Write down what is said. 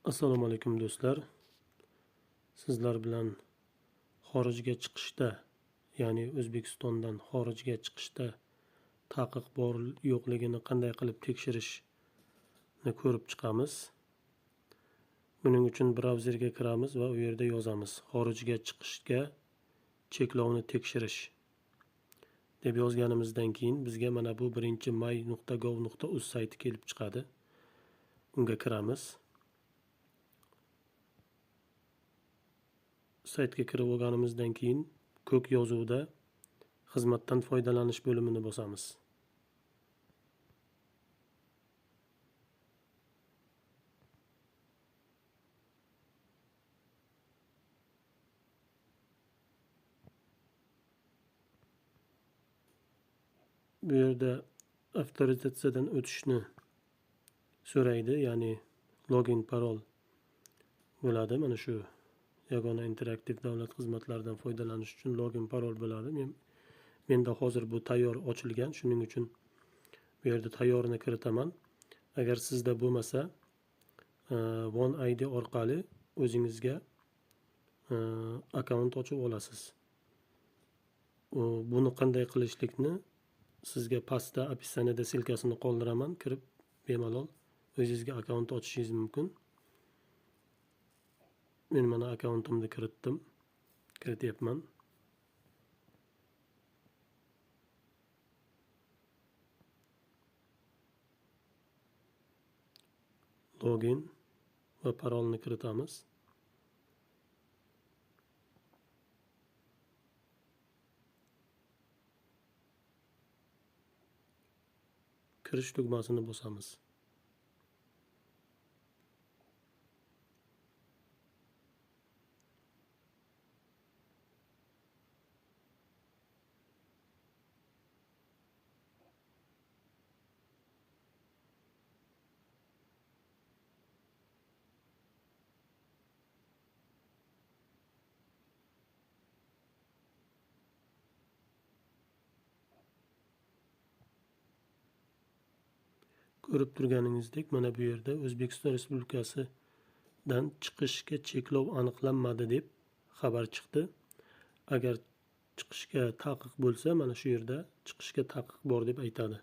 Assalomu alaykum do'stlar. Sizlar bilan xorijga chiqishda, ya'ni O'zbekistondan xorijga chiqishda taqiq bor yo'qligini qanday qilib tekshirishni ko'rib chiqamiz. Buning uchun brauzerga kiramiz va u yerda yozamiz: xorijga chiqishga cheklovni tekshirish deb yozganimizdan keyin bizga mana bu may.gov.uz sayti kelib chiqadi. Unga kiramiz. Saytga kirib olganimizdan keyin ko'k yozuvda xizmatdan foydalanish bo'limini bosamiz. Bu yerda avtorizatsiyadan o'tishni so'raydi, ya'ni login parol bo'ladi. Mana shu yagona interaktiv davlat xizmatlaridan foydalanish uchun login parol bo'ladi. Menda hozir bu tayyor ochilgan, shuning uchun bu yerda tayyorini kiritaman. Agar sizda bo'lmasa, OneID orqali o'zingizga akkaunt ochib olasiz. Buni qanday qilishlikni sizga pastda описаниеda silkasini qoldiraman. Kirib bemalol o'zingizga akkaunt ochishingiz mumkin. Men mana akkauntimni kirityapman. Login va parolni kiritamiz. Kirish tugmasini bosamiz. Ko'rib turganingizdek, mana bu yerda O'zbekiston Respublikasidan chiqishga cheklov aniqlanmadi deb xabar chiqdi. Agar chiqishga taqiq bo'lsa, mana shu yerda chiqishga taqiq bor deb aytadi.